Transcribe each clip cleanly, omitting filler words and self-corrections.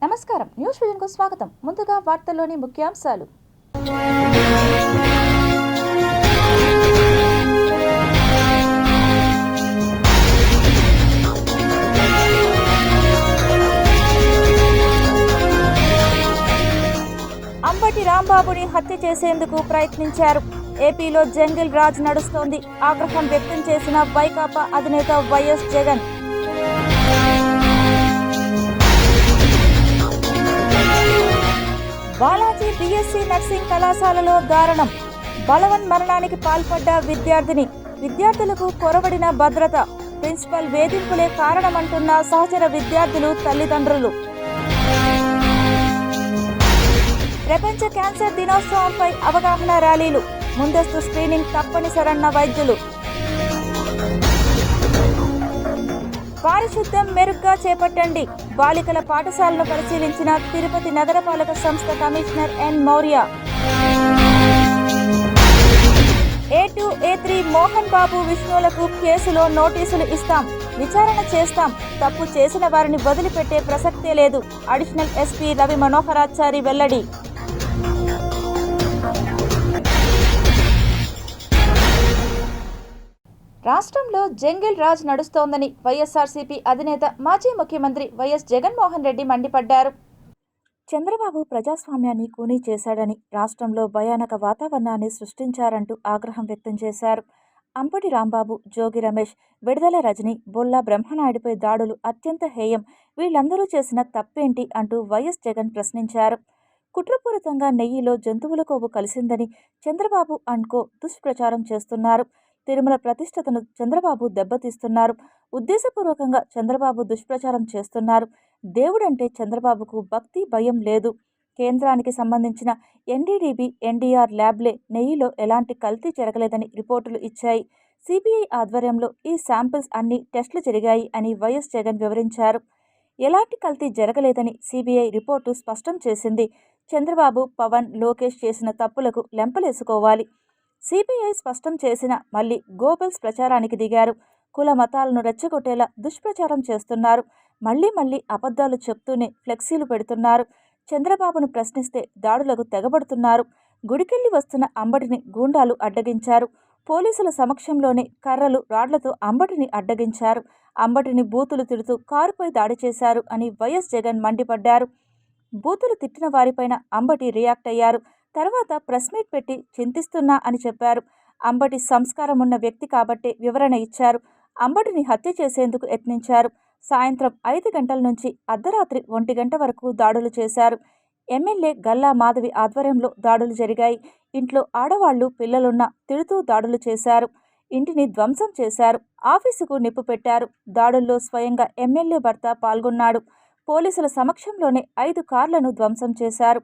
నమస్కారం, news vision కు స్వాగతం. ముందుగా వార్తల్లోని ముఖ్యాంశాలు. అంబటి రాంబాబుని హత్య చేసేందుకు ప్రయత్నించారు. ఏపీలో జంగిల్ రాజ్ నడుస్తోంది. ఆగ్రహం వ్యక్తం చేసిన వైకాపా అధినేత YS Jagan. Balaji BSc nursing కళాశాలలో దారుణం. బలవన్ మరణానికి పాల్పడ్డ విద్యార్థులకు కొరవడిన భద్రత. ప్రిన్సిపల్ వేధింపులే కారణమంటున్న సహచర విద్యార్థులు, తల్లిదండ్రులు. ప్రపంచ క్యాన్సర్ దినోత్సవంపై అవగాహన ర్యాలీలు. ముందస్తు స్క్రీనింగ్ తప్పనిసరన్న వైద్యులు. పారిశుద్ధ్యం మెరుగ్గా చేపట్టండి. బాలికల పాఠశాలను పరిశీలించిన తిరుపతి నగరపాలక సంస్థ commissioner N Maurya. A2, A3 Mohan Babu, విష్ణువులకు కేసులో నోటీసులు ఇస్తాం, విచారణ చేస్తాం. తప్పు చేసిన వారిని వదిలిపెట్టే ప్రసక్తే లేదు. అడిషనల్ ఎస్పీ రవి మనోహరాచారి వెల్లడి. రాష్ట్రంలో జంగిల్ రాజ్ నడుస్తోందని వైఎస్ఆర్సీపీ అధినేత మాజీ ముఖ్యమంత్రి వైఎస్ జగన్మోహన్ రెడ్డి మండిపడ్డారు. చంద్రబాబు ప్రజాస్వామ్యాన్ని కూనీ చేశాడని, రాష్ట్రంలో భయానక వాతావరణాన్ని సృష్టించారంటూ ఆగ్రహం వ్యక్తం చేశారు. అంబటి రాంబాబు, జోగి రమేష్, విడుదల రజని, బొల్లా బ్రహ్మనాయుడిపై దాడులు అత్యంత హేయం. వీళ్లందరూ చేసిన తప్పేంటి అంటూ వైఎస్ జగన్ ప్రశ్నించారు. కుట్రపూరితంగా నెయ్యిలో జంతువుల కొవ్వు కలిసిందని చంద్రబాబు అండ్కో దుష్ప్రచారం చేస్తున్నారు. తిరుమల ప్రతిష్టతను చంద్రబాబు దెబ్బతీస్తున్నారు. ఉద్దేశపూర్వకంగా చంద్రబాబు దుష్ప్రచారం చేస్తున్నారు. దేవుడంటే చంద్రబాబుకు భక్తి, భయం లేదు. కేంద్రానికి సంబంధించిన ఎన్డీడీబీ, ఎన్డీఆర్ ల్యాబ్లే నెయ్యిలో ఎలాంటి కల్తీ జరగలేదని రిపోర్టులు ఇచ్చాయి. సిబిఐ ఆధ్వర్యంలో ఈ శాంపిల్స్ అన్ని టెస్టులు జరిగాయి అని వైఎస్ జగన్ వివరించారు. ఎలాంటి కల్తీ జరగలేదని సిబిఐ రిపోర్టు స్పష్టం చేసింది. చంద్రబాబు, పవన్, లోకేష్ చేసిన తప్పులకు లెంపలేసుకోవాలి. సిబిఐ స్పష్టం చేసిన మళ్లీ గోబెల్స్ ప్రచారానికి దిగారు. కుల మతాలను రెచ్చగొట్టేలా దుష్ప్రచారం చేస్తున్నారు. మళ్లీ అబద్ధాలు చెప్తూనే ఫ్లెక్సీలు పెడుతున్నారు. చంద్రబాబును ప్రశ్నిస్తే దాడులకు తెగబడుతున్నారు. గుడికెళ్లి వస్తున్న అంబటిని గూండాలు అడ్డగించారు. పోలీసుల సమక్షంలోనే కర్రలు, రాడ్లతో అంబటిని అడ్డగించారు. అంబటిని బూతులు తిడుతూ కారుపై దాడి చేశారు అని వైఎస్ జగన్ మండిపడ్డారు. బూతులు తిట్టిన వారిపైన అంబటి రియాక్ట్ అయ్యారు. తర్వాత ప్రెస్ మీట్ పెట్టి చింతిస్తున్నా అని చెప్పారు. అంబటి సంస్కారం ఉన్న వ్యక్తి కాబట్టే వివరణ ఇచ్చారు. అంబటిని హత్య చేసేందుకు యత్నించారు. సాయంత్రం 5 గంటల నుంచి అర్ధరాత్రి 1 గంట వరకు దాడులు చేశారు. ఎమ్మెల్యే గల్లా మాధవి ఆధ్వర్యంలో దాడులు జరిగాయి. ఇంట్లో ఆడవాళ్లు, పిల్లలున్న తిడుతూ దాడులు చేశారు. ఇంటిని ధ్వంసం చేశారు. ఆఫీసుకు నిప్పు పెట్టారు. దాడుల్లో స్వయంగా ఎమ్మెల్యే భర్త పాల్గొన్నాడు. పోలీసుల సమక్షంలోనే 5 కార్లను ధ్వంసం చేశారు.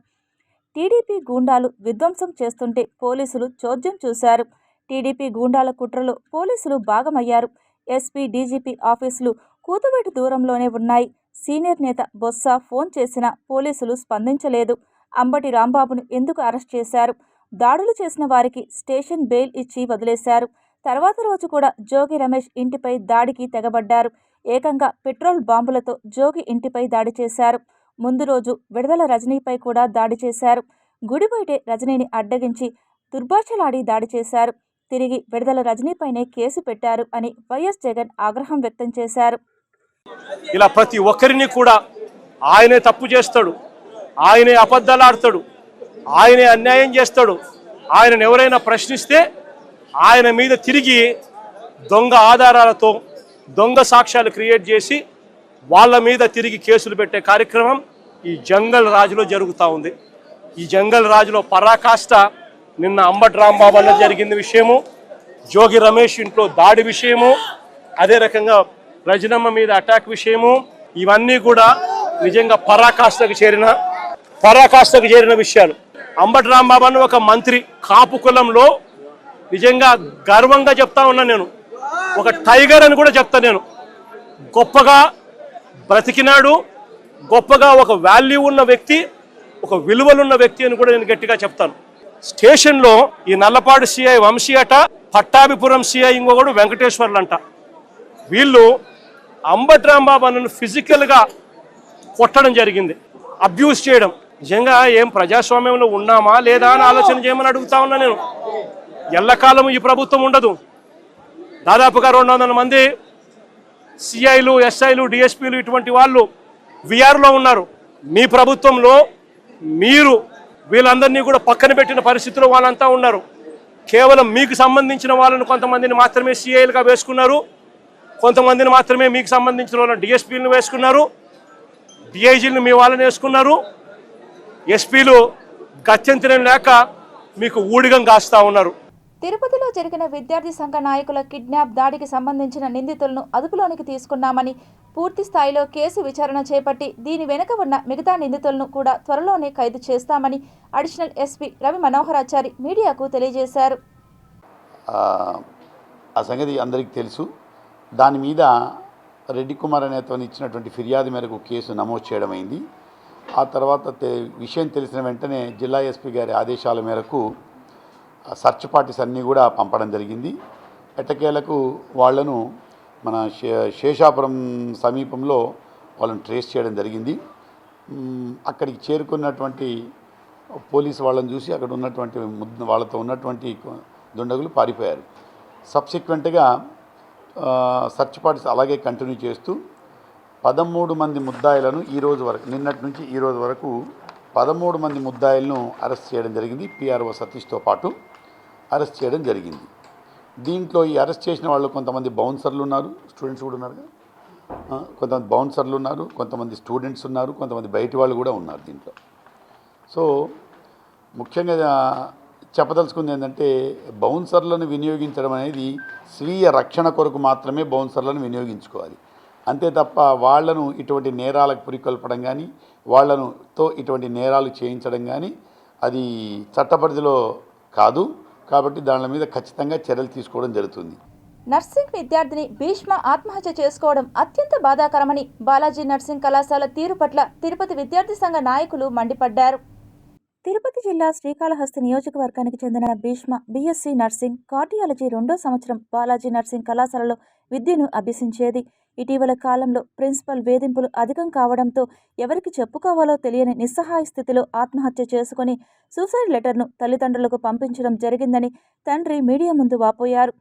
టీడీపీ గూండాలు విధ్వంసం చేస్తుంటే పోలీసులు చోద్యం చూశారు. టీడీపీ గూండాల కుట్రలో పోలీసులు భాగమయ్యారు. ఎస్పీ, డీజీపీ ఆఫీసులు కూతవేటు దూరంలోనే ఉన్నాయి. సీనియర్ నేత బొత్స ఫోన్ చేసినా పోలీసులు స్పందించలేదు. అంబటి రాంబాబును ఎందుకు అరెస్ట్ చేశారు? దాడులు చేసిన వారికి స్టేషన్ బెయిల్ ఇచ్చి వదిలేశారు. తర్వాత రోజు కూడా జోగి రమేష్ ఇంటిపై దాడికి తెగబడ్డారు. ఏకంగా పెట్రోల్ బాంబులతో జోగి ఇంటిపై దాడి చేశారు. ముందు రోజు విడుదల రజనీపై కూడా దాడి చేశారు. గుడి బయటే రజనీని అడ్డగించి దుర్భాషలాడి దాడి చేశారు. తిరిగి విడుదల రజనీపైనే కేసు పెట్టారు అని వైఎస్ జగన్ ఆగ్రహం వ్యక్తం చేశారు. ఇలా ప్రతి ఒక్కరిని కూడా ఆయనే తప్పు చేస్తాడు, ఆయనే అబద్ధాలు ఆడతాడు, ఆయనే అన్యాయం చేస్తాడు. ఆయనను ఎవరైనా ప్రశ్నిస్తే ఆయన మీద తిరిగి దొంగ ఆధారాలతో దొంగ సాక్ష్యాలు క్రియేట్ చేసి వాళ్ళ మీద తిరిగి కేసులు పెట్టే కార్యక్రమం ఈ జంగల్ రాజులో జరుగుతూ ఉంది. ఈ జంగల్ రాజులో పరాకాష్ట నిన్న అంబటి రాంబాబు అన్న జరిగిన విషయము, జోగి రమేష్ ఇంట్లో దాడి విషయము, అదే రకంగా రజనమ్మ మీద అటాక్ విషయము, ఇవన్నీ కూడా నిజంగా పరాకాష్ఠకు చేరిన విషయాలు. అంబటి రాంబాబు అన్న ఒక మంత్రి, కాపు కులంలో నిజంగా గర్వంగా చెప్తా ఉన్నా నేను, ఒక టైగర్ అని కూడా చెప్తా నేను. గొప్పగా బ్రతికినాడు, గొప్పగా ఒక వాల్యూ ఉన్న వ్యక్తి, ఒక విలువలున్న వ్యక్తి అని కూడా నేను గట్టిగా చెప్తాను. స్టేషన్లో ఈ నల్లపాడు సిఐ వంశీ అట, పట్టాభిపురం సిఐ ఇంకొకడు వెంకటేశ్వర్లు అంట. వీళ్ళు అంబటి రాంబాబు అన్నను ఫిజికల్గా కొట్టడం జరిగింది. అబ్యూస్ చేయడం. నిజంగా ఏం ప్రజాస్వామ్యంలో ఉన్నామా లేదా అని ఆలోచన చేయమని అడుగుతా ఉన్నా నేను. ఎల్లకాలం ఈ ప్రభుత్వం ఉండదు. దాదాపుగా 200 మంది సిఐలు, ఎస్ఐలు, డిఎస్పీలు ఇటువంటి వాళ్ళు విఆర్లో ఉన్నారు. మీ ప్రభుత్వంలో మీరు వీళ్ళందరినీ కూడా పక్కన పెట్టిన పరిస్థితిలో వాళ్ళంతా ఉన్నారు. కేవలం మీకు సంబంధించిన వాళ్ళను కొంతమందిని మాత్రమే సిఐలుగా వేసుకున్నారు, కొంతమందిని మాత్రమే మీకు సంబంధించిన వాళ్ళని డిఎస్పీలను వేసుకున్నారు, డిఐజీలను మీ వాళ్ళని వేసుకున్నారు, ఎస్పీలు గత్యంతరం లేక మీకు ఊడిగం కాస్తా ఉన్నారు. తిరుపతిలో జరిగిన విద్యార్థి సంఘ నాయకుల కిడ్నాప్ దాడికి సంబంధించిన నిందితులను అదుపులోనికి తీసుకున్నామని, పూర్తి స్థాయిలో కేసు విచారణ చేపట్టి దీని వెనుక ఉన్న మిగతా నిందితులను కూడా త్వరలోనే ఖైదు చేస్తామని అడిషనల్ ఎస్పీ రవి మనోహరాచారి మీడియాకు తెలియజేశారు. ఆ సంగతి అందరికీ తెలుసు. దాని మీద రెడ్డి కుమార్ అనేతను ఇచ్చినటువంటి ఫిర్యాదు మేరకు కేసు నమోదు చేయడం అయింది. ఆ తర్వాత విషయం తెలిసిన వెంటనే జిల్లా ఎస్పీ గారి ఆదేశాల మేరకు సర్చ్ పార్టీస్ అన్నీ కూడా పంపడం జరిగింది. ఎట్టకేలకు వాళ్లను మన శేషాపురం సమీపంలో వాళ్ళని ట్రేస్ చేయడం జరిగింది. అక్కడికి చేరుకున్నటువంటి పోలీసు వాళ్ళని చూసి అక్కడ ఉన్నటువంటి వాళ్ళతో ఉన్నటువంటి దుండగులు పారిపోయారు. సబ్సిక్వెంట్గా సర్చ్ పార్టీస్ అలాగే కంటిన్యూ చేస్తూ 13 మంది ముద్దాయిలను ఈరోజు వరకు, నిన్నటి నుంచి ఈరోజు వరకు 13 మంది ముద్దాయిలను అరెస్ట్ చేయడం జరిగింది. పిఆర్ఓ సతీష్తో పాటు అరెస్ట్ చేయడం జరిగింది. దీంట్లో ఈ అరెస్ట్ చేసిన వాళ్ళు కొంతమంది బౌన్సర్లు ఉన్నారు, స్టూడెంట్స్ కూడా ఉన్నారు. కొంతమంది బౌన్సర్లు ఉన్నారు, కొంతమంది స్టూడెంట్స్ ఉన్నారు, కొంతమంది బయటి వాళ్ళు కూడా ఉన్నారు దీంట్లో. సో ముఖ్యంగా చెప్పదలుచుకుంది ఏంటంటే, బౌన్సర్లను వినియోగించడం అనేది స్వీయ రక్షణ కొరకు మాత్రమే బౌన్సర్లను వినియోగించుకోవాలి. అంతే తప్ప వాళ్లను ఇటువంటి నేరాలకు పురికొల్పడం కానీ, వాళ్లతో ఇటువంటి నేరాలు చేయించడం కానీ అది చట్టపరిధిలో కాదు. కాబట్టి దాని మీద ఖచ్చితంగా చర్యలు తీసుకోవడం జరుగుతుంది. నర్సింగ్ విద్యార్థిని భీష్మ ఆత్మహత్య చేసుకోవడం అత్యంత బాధాకరమని బాలాజీ నర్సింగ్ కళాశాల తీరు పట్ల తిరుపతి విద్యార్థి సంఘ నాయకులు మండిపడ్డారు. తిరుపతి జిల్లా శ్రీకాళహస్తి నియోజకవర్గానికి చెందిన భీష్మ బీఎస్సీ నర్సింగ్ కార్డియాలజీ 2వ సంవత్సరం బాలాజీ నర్సింగ్ కళాశాలలో విద్యను అభ్యసించేది. ఇటీవల కాలంలో ప్రిన్సిపల్ వేధింపులు అధికం కావడంతో ఎవరికి చెప్పుకోవాలో తెలియని నిస్సహాయ స్థితిలో ఆత్మహత్య చేసుకుని సూసైడ్ లెటర్ను తల్లిదండ్రులకు పంపించడం జరిగిందని తండ్రి మీడియా ముందు వాపోయారు.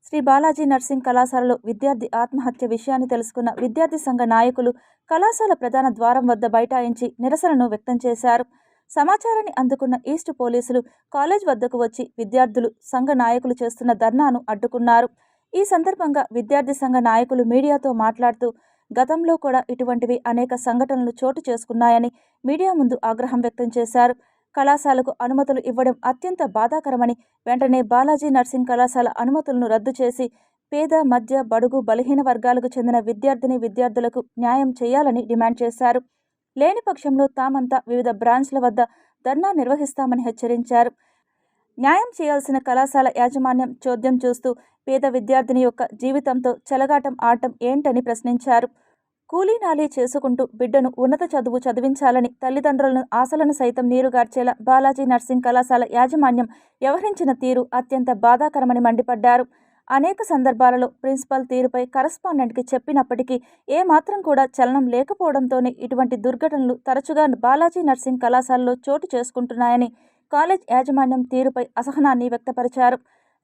శ్రీ బాలాజీ నర్సింగ్ కళాశాలలో విద్యార్థి ఆత్మహత్య విషయాన్ని తెలుసుకున్న విద్యార్థి సంఘ నాయకులు కళాశాల ప్రధాన ద్వారం వద్ద బైఠాయించి నిరసనను వ్యక్తం చేశారు. సమాచారాన్ని అందుకున్న ఈస్ట్ పోలీసులు కాలేజ్ వద్దకు వచ్చి విద్యార్థులు సంఘ నాయకులు చేస్తున్న ధర్నాను అడ్డుకున్నారు. ఈ సందర్భంగా విద్యార్థి సంఘ నాయకులు మీడియాతో మాట్లాడుతూ గతంలో కూడా ఇటువంటివి అనేక సంఘటనలు చోటు చేసుకున్నాయని మీడియా ముందు ఆగ్రహం వ్యక్తం చేశారు. కళాశాలకు అనుమతులు ఇవ్వడం అత్యంత బాధాకరమని, వెంటనే బాలాజీ నర్సింగ్ కళాశాల అనుమతులను రద్దు చేసి పేద, మధ్య, బడుగు, బలహీన వర్గాలకు చెందిన విద్యార్థులకు న్యాయం చేయాలని డిమాండ్ చేశారు. లేని పక్షంలో తామంతా వివిధ బ్రాంచ్ల వద్ద ధర్నా నిర్వహిస్తామని హెచ్చరించారు. న్యాయం చేయాల్సిన కళాశాల యాజమాన్యం చోద్యం చూస్తూ పేద విద్యార్థిని యొక్క జీవితంతో చెలగాటం ఆడటం ఏంటని ప్రశ్నించారు. కూలీనాలీ చేసుకుంటూ బిడ్డను ఉన్నత చదువు చదివించాలని తల్లిదండ్రులను ఆశలను సైతం నీరుగార్చేలా బాలాజీ నర్సింగ్ కళాశాల యాజమాన్యం వ్యవహరించిన తీరు అత్యంత బాధాకరమని మండిపడ్డారు. అనేక సందర్భాలలో ప్రిన్సిపల్ తీరుపై కరస్పాండెంట్కి చెప్పినప్పటికీ ఏమాత్రం కూడా చలనం లేకపోవడంతోనే ఇటువంటి దుర్ఘటనలు తరచుగా బాలాజీ నర్సింగ్ కళాశాలలో చోటు చేసుకుంటున్నాయని కాలేజ్ యాజమాన్యం తీరుపై అసహనాన్ని వ్యక్తపరిచారు.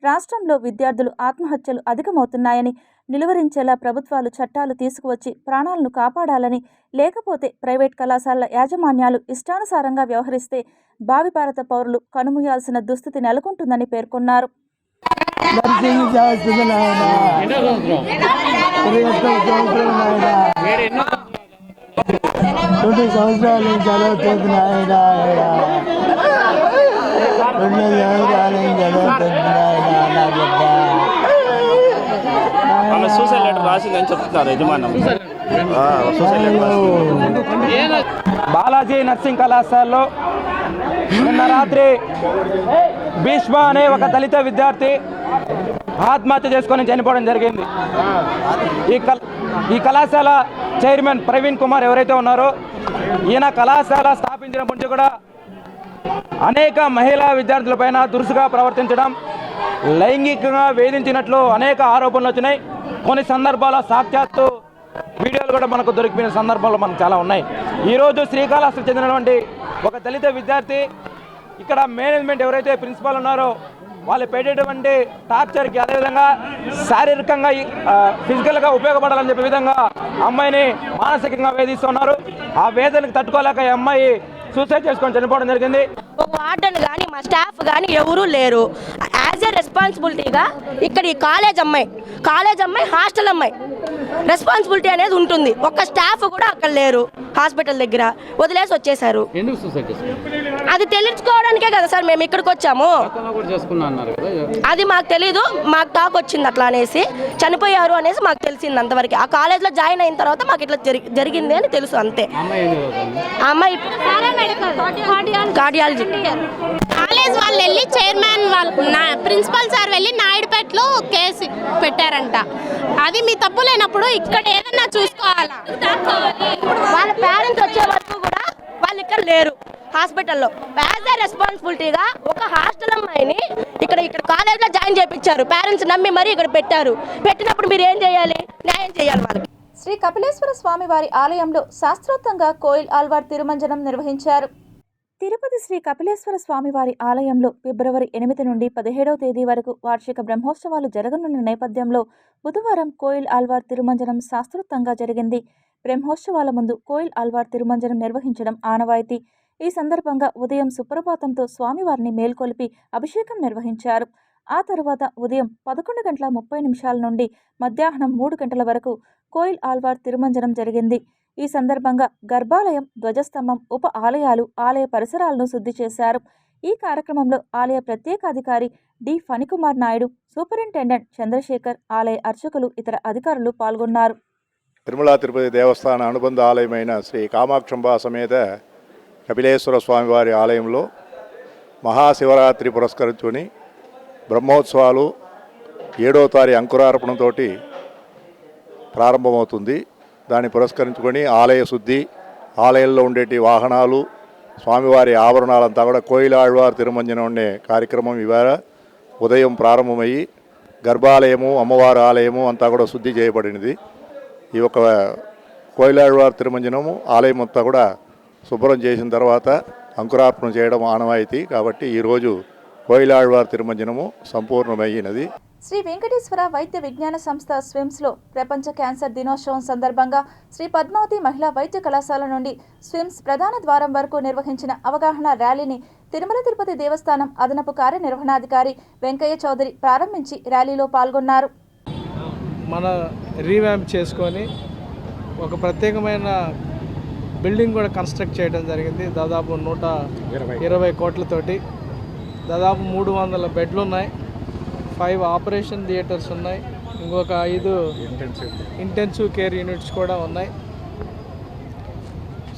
రాష్ట్రంలో విద్యార్థులు ఆత్మహత్యలు అధికమవుతున్నాయని, నిలువరించేలా ప్రభుత్వాలు చట్టాలు తీసుకువచ్చి ప్రాణాలను కాపాడాలని, లేకపోతే ప్రైవేట్ కళాశాలల యాజమాన్యాలు ఇష్టానుసారంగా వ్యవహరిస్తే భావి భారత పౌరులు కనుమూయాల్సిన దుస్థితి నెలకొంటుందని పేర్కొన్నారు. సూసైడ్ లెటర్ రాసిందని చెప్తున్నారు యజమానం. బాలాజీ నర్సింగ్ కళాశాలలో నిన్న రాత్రి భీష్మ అనే ఒక దళిత విద్యార్థి ఆత్మహత్య చేసుకొని చనిపోవడం జరిగింది. ఈ కళాశాల చైర్మన్ ప్రవీణ్ కుమార్ ఎవరైతే ఉన్నారో, ఈయన కళాశాల స్థాపించినప్పటి నుంచి కూడా అనేక మహిళా విద్యార్థులపైన దురుసుగా ప్రవర్తించడం, లైంగికంగా వేధించినట్లు అనేక ఆరోపణలు వచ్చినాయి. కొన్ని సందర్భాల్లో సాక్షాత్తు వీడియోలు కూడా మనకు దొరికిన సందర్భాలు మనకు చాలా ఉన్నాయి. ఈరోజు శ్రీకాళహస్తికి చెందినటువంటి ఒక దళిత విద్యార్థి ఇక్కడ మేనేజ్మెంట్ ఎవరైతే ప్రిన్సిపాల్ ఉన్నారో వాళ్ళు పెట్టేటువంటి టార్చర్కి అదేవిధంగా శారీరకంగా ఫిజికల్గా ఉపయోగపడాలని చెప్పే విధంగా అమ్మాయిని మానసికంగా వేధిస్తున్నారు. ఆ వేదనకు తట్టుకోలేక ఈ అమ్మాయి సూసైడ్ చేసుకొని చనిపోవడం జరిగింది. ఒక వార్డెన్ కానీ మా స్టాఫ్ కానీ ఎవరూ లేరు. యాజ్ ఏ రెస్పాన్సిబిలిటీగా ఇక్కడ ఈ కాలేజ్ అమ్మాయి హాస్టల్ అమ్మాయి రెస్పాన్సిబిలిటీ అనేది ఉంటుంది. ఒక్క స్టాఫ్ కూడా అక్కడ లేరు. హాస్పిటల్ దగ్గర వదిలేసి వచ్చేసారు. అది తెలుసుకోవడానికే కదా సార్ మేము ఇక్కడికి వచ్చాము. అది మాకు తెలీదు. మాకు టాక్ వచ్చింది అట్లా అనేసి చనిపోయారు అనేసి మాకు తెలిసింది అంతవరకు. ఆ కాలేజ్లో జాయిన్ అయిన తర్వాత మాకు ఇట్లా జరిగింది అని తెలుసు అంతే. అమ్మాయి కార్డియాలజీ కాలేజ్ వాళ్ళు వెళ్ళి చైర్మన్ ప్రిన్సిపల్ సార్ వెళ్ళి నాయుడుపేటలో కేసు పెట్టారంట. అది మీ తప్పు లేనప్పుడు ఇక్కడ ఏదన్నా చూసుకోవాలా? వాళ్ళ పేరెంట్స్ వచ్చే వరకు కూడా వాళ్ళు ఇక్కడ లేరు హాస్పిటల్లో. యాజ్ ఏ రెస్పాన్సిబిలిటీగా ఒక హాస్టల్ అమ్మాయిని ఇక్కడ కాలేజ్లో జాయిన్ చేయించారు. పేరెంట్స్ నమ్మి మరీ ఇక్కడ పెట్టినప్పుడు మీరు ఏం చేయాలి? న్యాయం చేయాలి వాళ్ళకి. శ్రీ కపిలేశ్వర స్వామి వారి ఆలయంలో శాస్త్రోక్తంగా కోయిల్ ఆల్వార్ తిరుమంజనం నిర్వహించారు. తిరుపతి శ్రీ కపిలేశ్వర స్వామివారి ఆలయంలో ఫిబ్రవరి 8 నుండి 17వ తేదీ వరకు వార్షిక బ్రహ్మోత్సవాలు జరగనున్న నేపథ్యంలో బుధవారం కోయిల్ ఆల్వార్ తిరుమంజనం శాస్త్రోక్తంగా జరిగింది. బ్రహ్మోత్సవాల ముందు కోయిల్ ఆల్వార్ తిరుమంజనం నిర్వహించడం ఆనవాయితీ. ఈ సందర్భంగా ఉదయం సుప్రభాతంతో స్వామివారిని మేల్కొలిపి అభిషేకం నిర్వహించారు. ఆ తరువాత ఉదయం 11:30 నుండి మధ్యాహ్నం 3 గంటల వరకు కోయిల్ ఆల్వార్ తిరుమంజనం జరిగింది. ఈ సందర్భంగా గర్భాలయం, ధ్వజస్తంభం, ఉప ఆలయాలు, ఆలయ పరిసరాలను శుద్ధి చేశారు. ఈ కార్యక్రమంలో ఆలయ ప్రత్యేకాధికారి డి ఫణికుమార్ నాయుడు, సూపరింటెండెంట్ చంద్రశేఖర్, ఆలయ అర్చకులు, ఇతర అధికారులు పాల్గొన్నారు. తిరుమల తిరుపతి దేవస్థాన అనుబంధ ఆలయమైన శ్రీ కామాక్షంబ సమేత కపిలేశ్వర స్వామివారి ఆలయంలో మహాశివరాత్రి పురస్కరించుకొని బ్రహ్మోత్సవాలు 7వ తారీఖు అంకురార్పణంతో ప్రారంభమవుతుంది. దాన్ని పురస్కరించుకొని ఆలయ శుద్ధి, ఆలయంలో ఉండేటి వాహనాలు, స్వామివారి ఆభరణాలంతా కూడా కోయిల్ ఆళ్వార్ తిరుమంజనం ఉండే కార్యక్రమం ఇవాళ ఉదయం ప్రారంభమయ్యి గర్భాలయము, అమ్మవారి ఆలయము అంతా కూడా శుద్ధి చేయబడినది. ఈ యొక్క కోయిల్ ఆళ్వార్ తిరుమంజనము ఆలయం అంతా కూడా శుభ్రం చేసిన తర్వాత అంకురార్పణ చేయడం ఆనవాయితీ. కాబట్టి ఈరోజు కోయిల్ ఆళ్వార్ తిరుమంజనము సంపూర్ణమైనది. శ్రీ వెంకటేశ్వర వైద్య విజ్ఞాన సంస్థ స్విమ్స్లో ప్రపంచ క్యాన్సర్ దినోత్సవం సందర్భంగా శ్రీ పద్మావతి మహిళా వైద్య కళాశాల నుండి స్విమ్స్ ప్రధాన ద్వారం వరకు నిర్వహించిన అవగాహన ర్యాలీని తిరుమల తిరుపతి దేవస్థానం అదనపు కార్యనిర్వహణాధికారి వెంకయ్య చౌదరి ప్రారంభించి ర్యాలీలో పాల్గొన్నారు. మన రీవ్యాంప్ చేసుకొని ఒక ప్రత్యేకమైన బిల్డింగ్ కూడా కన్స్ట్రక్ట్ చేయడం జరిగింది. దాదాపు 120 కోట్లతోటి దాదాపు 300 బెడ్లు ఉన్నాయి. 5 ఆపరేషన్ థియేటర్స్ ఉన్నాయి. ఇంకొక 5 ఇంటెన్సివ్ కేర్ యూనిట్స్ కూడా ఉన్నాయి.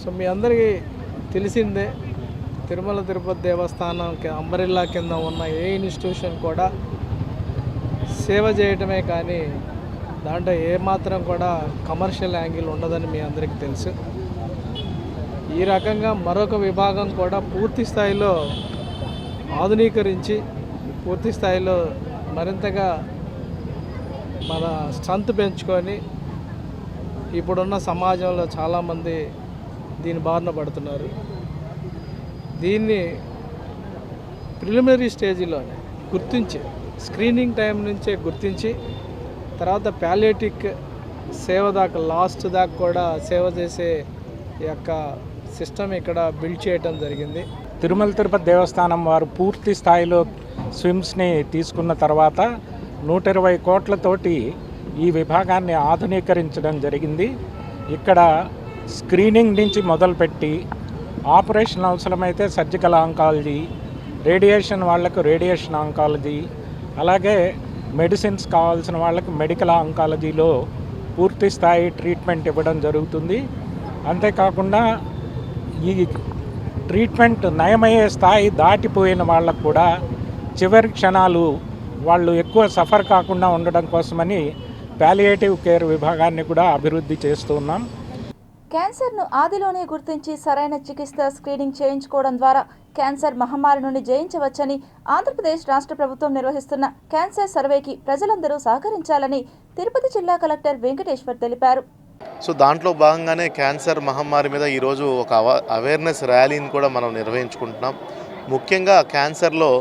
సో మీ అందరికీ తెలిసిందే, తిరుమల తిరుపతి దేవస్థానం అంబరిల్లా కింద ఉన్న ఏ ఇన్స్టిట్యూషన్ కూడా సేవ చేయటమే కానీ దాంట్లో ఏమాత్రం కూడా కమర్షియల్ యాంగిల్ ఉండదని మీ అందరికీ తెలుసు. ఈ రకంగా మరొక విభాగం కూడా పూర్తి స్థాయిలో ఆధునీకరించి పూర్తి స్థాయిలో మరింతగా మన స్ట్రెంత్ పెంచుకొని ఇప్పుడున్న సమాజంలో చాలామంది దీని బారిన పడుతున్నారు. దీన్ని ప్రిలిమినరీ స్టేజ్లోనే గుర్తించి స్క్రీనింగ్ టైం నుంచే గుర్తించి తర్వాత ప్యాలియేటివ్ సేవ దాకా లాస్ట్ దాకా కూడా సేవ చేసే ఈ యొక్క సిస్టమ్ ఇక్కడ బిల్డ్ చేయటం జరిగింది. తిరుమల తిరుపతి దేవస్థానం వారు పూర్తి స్థాయిలో స్విమ్స్ని తీసుకున్న తర్వాత 120 కోట్లతోటి ఈ విభాగాన్ని ఆధునీకరించడం జరిగింది. ఇక్కడ స్క్రీనింగ్ నుంచి మొదలుపెట్టి ఆపరేషన్ అవసరమైతే సర్జికల్ ఆంకాలజీ, రేడియేషన్ వాళ్లకు రేడియేషన్ ఆంకాలజీ, అలాగే మెడిసిన్స్ కావాల్సిన వాళ్ళకి మెడికల్ ఆంకాలజీలో పూర్తి స్థాయి ట్రీట్మెంట్ ఇవ్వడం జరుగుతుంది. అంతేకాకుండా ఈ ట్రీట్మెంట్ నయమయ్యే స్థాయి దాటిపోయిన వాళ్ళకు కూడా చివరి క్షణాలు వాళ్ళు ఎక్కువ సఫర్ కాకుండా ఉండడం కోసమని ప్యాలియేటివ్ కేర్ విభాగాన్ని కూడా అభివృద్ధి చేస్తున్నాం. క్యాన్సర్ను ఆదిలోనే గుర్తించి సరైన చికిత్స స్క్రీనింగ్ చేయించుకోవడం ద్వారా క్యాన్సర్ మహమ్మారి నుండి జయించవచ్చని ఆంధ్రప్రదేశ్ రాష్ట్ర ప్రభుత్వం నిర్వహిస్తున్న క్యాన్సర్ సర్వేకి ప్రజలందరూ సహకరించాలని తిరుపతి జిల్లా కలెక్టర్ వెంకటేశ్వర్ తెలిపారు. సో దాంట్లో భాగంగానే క్యాన్సర్ మహమ్మారి మీద ఈరోజు ఒక అవేర్నెస్ ర్యాలీని కూడా మనం నిర్వహించుకుంటున్నాం. ముఖ్యంగా క్యాన్సర్లో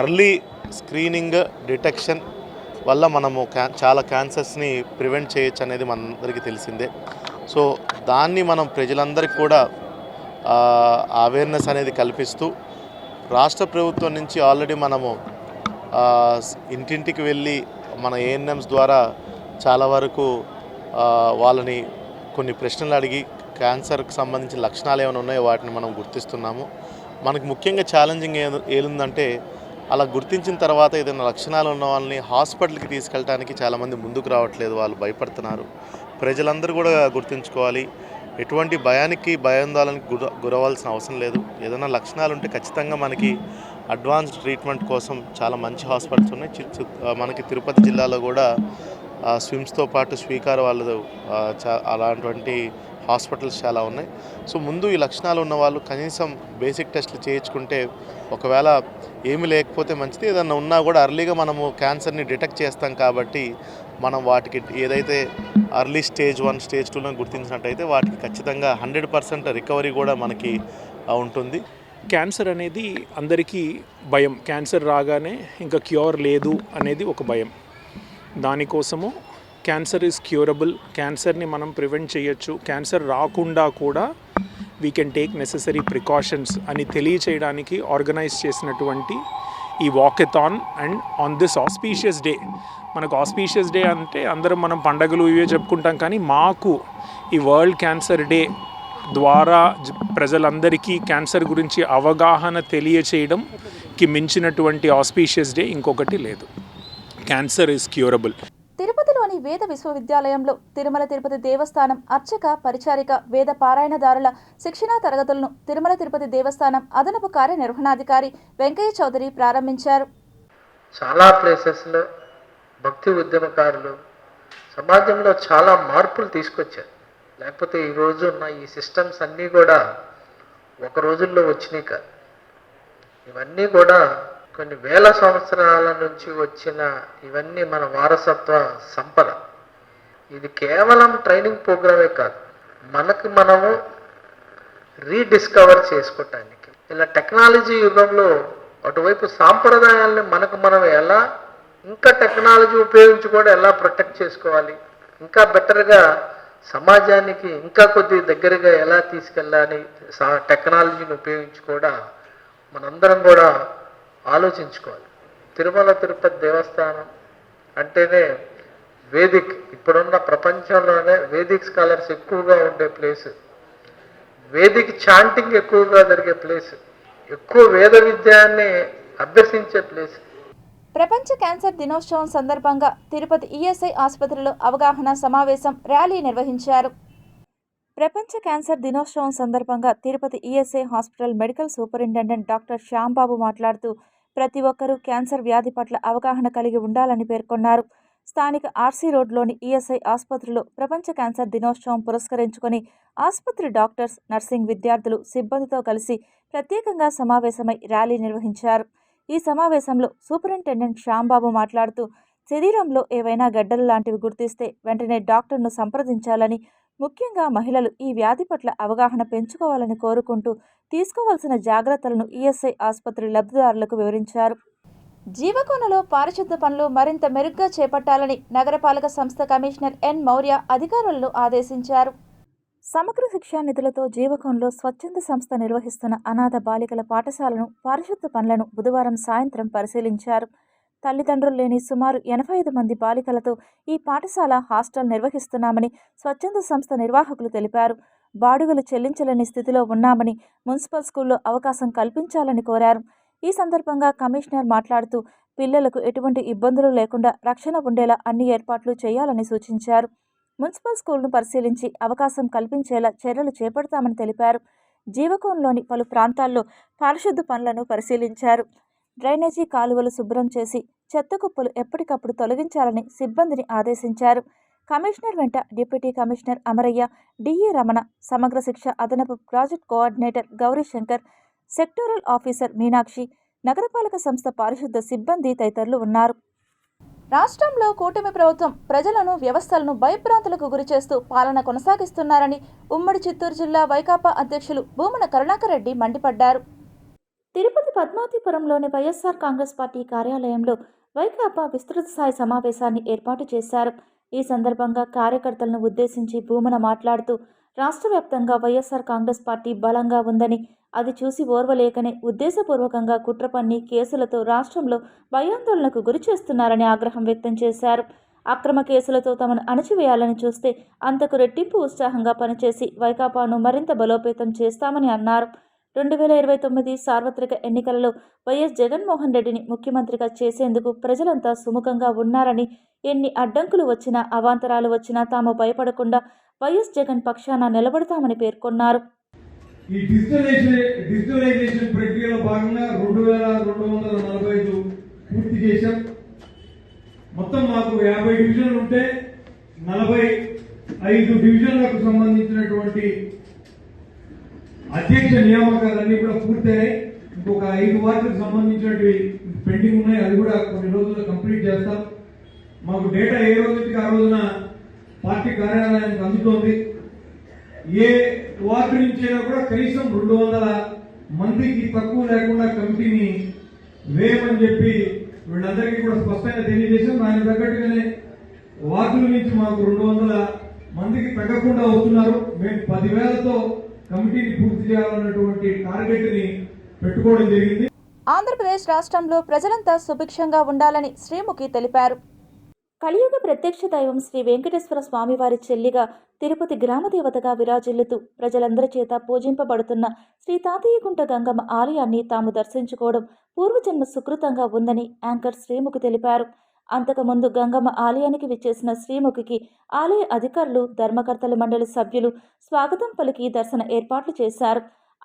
అర్లీ స్క్రీనింగ్ డిటెక్షన్ వల్ల మనము చాలా క్యాన్సర్స్ని ప్రివెంట్ చేయొచ్చు అనేది మనందరికీ తెలిసిందే. సో దాన్ని మనం ప్రజలందరికీ కూడా అవేర్నెస్ అనేది కల్పిస్తూ రాష్ట్ర ప్రభుత్వం నుంచి ఆల్రెడీ మనము ఇంటింటికి వెళ్ళి మన ఏఎన్ఎంస్ ద్వారా చాలా వరకు వాళ్ళని కొన్ని ప్రశ్నలు అడిగి క్యాన్సర్కి సంబంధించిన లక్షణాలు ఏమైనా ఉన్నాయో వాటిని మనం గుర్తిస్తున్నాము. మనకు ముఖ్యంగా ఛాలెంజింగ్ ఏముందంటే అలా గుర్తించిన తర్వాత ఏదైనా లక్షణాలు ఉన్న వాళ్ళని హాస్పిటల్కి తీసుకెళ్ళడానికి చాలామంది ముందుకు రావట్లేదు, వాళ్ళు భయపడుతున్నారు. ప్రజలందరూ కూడా గుర్తుంచుకోవాలి, ఎటువంటి భయాందోళనకి గురవాల్సిన అవసరం లేదు. ఏదైనా లక్షణాలు ఉంటే ఖచ్చితంగా మనకి అడ్వాన్స్డ్ ట్రీట్మెంట్ కోసం చాలా మంచి హాస్పిటల్స్ ఉన్నాయి. మనకి తిరుపతి జిల్లాలో కూడా స్విమ్స్తో పాటు స్వీకార్ వాళ్ళు అలాంటి హాస్పిటల్స్ చాలా ఉన్నాయి. సో ముందు ఈ లక్షణాలు ఉన్న వాళ్ళు కనీసం బేసిక్ టెస్ట్లు చేయించుకుంటే ఒకవేళ ఏమీ లేకపోతే మంచిది, ఏదన్నా ఉన్నా కూడా అర్లీగా మనము క్యాన్సర్ని డిటెక్ట్ చేస్తాం కాబట్టి మనం వాటికి ఏదైతే అర్లీ స్టేజ్ 1 స్టేజ్ 2లో గుర్తించినట్టయితే వాటికి ఖచ్చితంగా 100% రికవరీ కూడా మనకి ఉంటుంది. క్యాన్సర్ అనేది అందరికీ భయం. క్యాన్సర్ రాగానే ఇంకా క్యూర్ లేదు అనేది ఒక భయం. దానికోసము క్యాన్సర్ ఈజ్ క్యూరబుల్, క్యాన్సర్ని మనం ప్రివెంట్ చేయొచ్చు, క్యాన్సర్ రాకుండా కూడా we can take necessary precautions అని తెలియచేయడానికి ఆర్గనైజ్ చేసినటువంటి ఈ walkathon. And on this auspicious day, మనకు ఆస్పీషియస్ డే అంటే అందరం మనం పండగలు ఇవే చెప్పుకుంటాం, కానీ మాకు ఈ వరల్డ్ క్యాన్సర్ డే ద్వారా ప్రజలందరికీ క్యాన్సర్ గురించి అవగాహన తెలియచేయడంకి మించినటువంటి ఆస్పీషియస్ డే ఇంకొకటి లేదు. Cancer is curable. తిరుపతిలోని వేద విశ్వవిద్యాలయంలో తిరుమల తిరుపతి దేవస్థానం అర్చక పరిచారిక వేద పారాయణదారుల శిక్షణా తరగతులను తిరుమల తిరుపతి దేవస్థానం అదనపు కార్యనిర్వహణాధికారి వెంకయ్య చౌదరి ప్రారంభించారు. చాలా ప్లేసెస్లో భక్తి ఉద్యమకారులు సమాజంలో చాలా మార్పులు తీసుకొచ్చారు. లేకపోతే ఈరోజు ఉన్న ఈ సిస్టమ్స్ అన్నీ కూడా ఒక రోజుల్లో వచ్చినాయి కాదు. ఇవన్నీ కూడా కొన్ని వేల సంవత్సరాల నుంచి వచ్చిన ఇవన్నీ మన వారసత్వ సంపద. ఇది కేవలం ట్రైనింగ్ ప్రోగ్రామే కాదు, మనము రీడిస్కవర్ చేసుకోవటానికి. ఇలా టెక్నాలజీ యుగంలో అటువైపు సాంప్రదాయాలను మనం ఎలా ఇంకా టెక్నాలజీ ఉపయోగించి కూడా ఎలా ప్రొటెక్ట్ చేసుకోవాలి, ఇంకా బెటర్గా సమాజానికి ఇంకా కొద్ది దగ్గరగా ఎలా తీసుకెళ్ళాలి, టెక్నాలజీని ఉపయోగించి కూడా మనందరం కూడా ఆలోచించుకోవాలి. తిరుమల తిరుపతి దేవస్థానం అంటేనే వేదిక్, ఇప్పుడున్న ప్రపంచంలోనే వేదిక్ స్కాలర్స్ ఎక్కువగా ఉండే ప్లేస్, వేదిక్ చాంటింగ్ ఎక్కువగా జరిగే ప్లేస్, ఎక్కువ వేద విద్యాన్ని అభ్యసించే ప్లేస్. ప్రపంచ క్యాన్సర్ దినోత్సవం సందర్భంగా తిరుపతి ఈఎస్ఐ ఆసుపత్రిలో అవగాహన సమావేశం ర్యాలీ నిర్వహించారు. ప్రపంచ క్యాన్సర్ దినోత్సవం సందర్భంగా Tirupati ESI hospital medical superintendent doctor Shyam Babu మాట్లాడుతూ ప్రతి ఒక్కరూ క్యాన్సర్ వ్యాధి పట్ల అవగాహన కలిగి ఉండాలని పేర్కొన్నారు. స్థానిక ఆర్సీ రోడ్లోని ఈఎస్ఐ ఆసుపత్రిలో ప్రపంచ క్యాన్సర్ దినోత్సవం పురస్కరించుకొని ఆసుపత్రి డాక్టర్స్, నర్సింగ్ విద్యార్థులు, సిబ్బందితో కలిసి ప్రత్యేకంగా సమావేశమై ర్యాలీ నిర్వహించారు. ఈ సమావేశంలో సూపరింటెండెంట్ శ్యాంబాబు మాట్లాడుతూ శరీరంలో ఏవైనా గడ్డలు లాంటివి గుర్తిస్తే వెంటనే డాక్టర్ను సంప్రదించాలని, ముఖ్యంగా మహిళలు ఈ వ్యాధి పట్ల అవగాహన పెంచుకోవాలని కోరుకుంటూ తీసుకోవాల్సిన జాగ్రత్తలను ఈఎస్ఐ ఆసుపత్రి లబ్ధిదారులకు వివరించారు. జీవకోనలో పారిశుద్ధ పనులు మరింత మెరుగ్గా చేపట్టాలని నగరపాలక సంస్థ కమిషనర్ ఎన్ మౌర్య అధికారులను ఆదేశించారు. సమగ్ర శిక్షా నిధులతో జీవకోన్లో స్వచ్ఛంద సంస్థ నిర్వహిస్తున్న అనాథ బాలికల పాఠశాలను పారిశుద్ధ పనులను బుధవారం సాయంత్రం పరిశీలించారు. తల్లిదండ్రులు లేని సుమారు 85 మంది బాలికలతో ఈ పాఠశాల హాస్టల్ నిర్వహిస్తున్నామని స్వచ్ఛంద సంస్థ నిర్వాహకులు తెలిపారు. బాడుగలు చెల్లించలేని స్థితిలో ఉన్నామని, మున్సిపల్ స్కూల్లో అవకాశం కల్పించాలని కోరారు. ఈ సందర్భంగా కమిషనర్ మాట్లాడుతూ పిల్లలకు ఎటువంటి ఇబ్బందులు లేకుండా రక్షణ ఉండేలా అన్ని ఏర్పాట్లు చేయాలని సూచించారు. మున్సిపల్ స్కూల్ను పరిశీలించి అవకాశం కల్పించేలా చర్యలు చేపడతామని తెలిపారు. జీవకోన్లోని పలు ప్రాంతాల్లో పారిశుద్ధ పనులను పరిశీలించారు. డ్రైనేజీ కాలువలు శుభ్రం చేసి చెత్త కుప్పలు ఎప్పటికప్పుడు తొలగించాలని సిబ్బందిని ఆదేశించారు. కమిషనర్ వెంట deputy commissioner Amarayya, DE Ramana, సమగ్ర శిక్ష అదనపు project coordinator Gauri Shankar, sectoral officer Meenakshi, నగరపాలక సంస్థ పారిశుద్ధ సిబ్బంది తదితరులు ఉన్నారు. రాష్ట్రంలో కూటమి ప్రభుత్వం ప్రజలను వ్యవస్థలను భయభ్రాంతులకు గురిచేస్తూ పాలన కొనసాగిస్తున్నారని ఉమ్మడి చిత్తూరు జిల్లా వైకాపా అధ్యక్షులు భూమన కరుణాకర్ రెడ్డి మండిపడ్డారు. తిరుపతి పద్మావతిపురంలోని వైఎస్ఆర్ కాంగ్రెస్ పార్టీ కార్యాలయంలో వైకాపా విస్తృత స్థాయి సమావేశాన్ని ఏర్పాటు చేశారు. ఈ సందర్భంగా కార్యకర్తలను ఉద్దేశించి భూమన మాట్లాడుతూ రాష్ట్ర వ్యాప్తంగా వైఎస్ఆర్ కాంగ్రెస్ పార్టీ బలంగా ఉందని, అది చూసి ఓర్వలేకనే ఉద్దేశపూర్వకంగా కుట్ర పన్ని కేసులతో రాష్ట్రంలో భయాందోళనకు గురి చేస్తున్నారని ఆగ్రహం వ్యక్తం చేశారు. అక్రమ కేసులతో తమను అణచివేయాలని చూస్తే అంతకు రెట్టింపు ఉత్సాహంగా పనిచేసి వైకాపాను మరింత బలోపేతం చేస్తామని అన్నారు. 2029 సార్వత్రిక ఎన్నికలలో వైఎస్ జగన్మోహన్ రెడ్డిని ముఖ్యమంత్రిగా చేసేందుకు ప్రజలంతా సుముఖంగా ఉన్నారని, ఎన్ని అడ్డంకులు వచ్చినా అవాంతరాలు వచ్చినా తాము భయపడకుండా వైఎస్ జగన్ పక్షాన నిలబడతామని పేర్కొన్నారు. ఈ డిజిటలైజేషన్ ప్రక్రియలో భాగంగా 2245 పూర్తి చేశాం. మొత్తం మాకు 50 డివిజన్లు ఉంటే 45 డివిజన్లకు సంబంధించినటువంటి అధ్యక్ష నియామకాలన్నీ కూడా పూర్తయ్యాయి. ఇంకొక 5 వార్డులకు సంబంధించినవి పెండింగ్ ఉన్నాయి. అది కూడా కొన్ని రోజుల్లో కంప్లీట్ చేస్తాం. మాకు డేటా ఏ రోజుకి ఆ రోజున పార్టీ కార్యాలయానికి అందుతోంది. ఏ వార్డు నుంచి అయినా కూడా కనీసం 200 మందికి తక్కువ లేకుండా కమిటీని వేయమని చెప్పి వీళ్ళందరికీ కూడా స్పష్టంగా తెలియజేశాం. దానికి తగ్గట్టుగానే వార్డుల నుంచి మాకు 200 మందికి తగ్గకుండా వస్తున్నారు. మేము 10,000తో కమిటీని పూర్తి చేయాలన్నటువంటి టార్గెట్ ని పెట్టుకోవడం జరిగింది. ఆంధ్రప్రదేశ్ రాష్ట్రంలో ప్రజలంతా సుభిక్షంగా ఉండాలని శ్రీముఖి తెలిపారు. కలియుగ ప్రత్యక్ష దైవం శ్రీ వెంకటేశ్వర స్వామివారి చెల్లిగా తిరుపతి గ్రామదేవతగా విరాజిల్లుతూ ప్రజలందరి చేత పూజింపబడుతున్న శ్రీ తాతయ్యగుంట గంగమ్మ ఆలయాన్ని తాము దర్శించుకోవడం పూర్వజన్మ సుకృతంగా ఉందని యాంకర్ శ్రీముఖి తెలిపారు. అంతకుముందు గంగమ్మ ఆలయానికి విచ్చేసిన శ్రీముఖికి ఆలయ అధికారులు, ధర్మకర్తల మండలి సభ్యులు స్వాగతం పలికి దర్శన ఏర్పాట్లు చేశారు.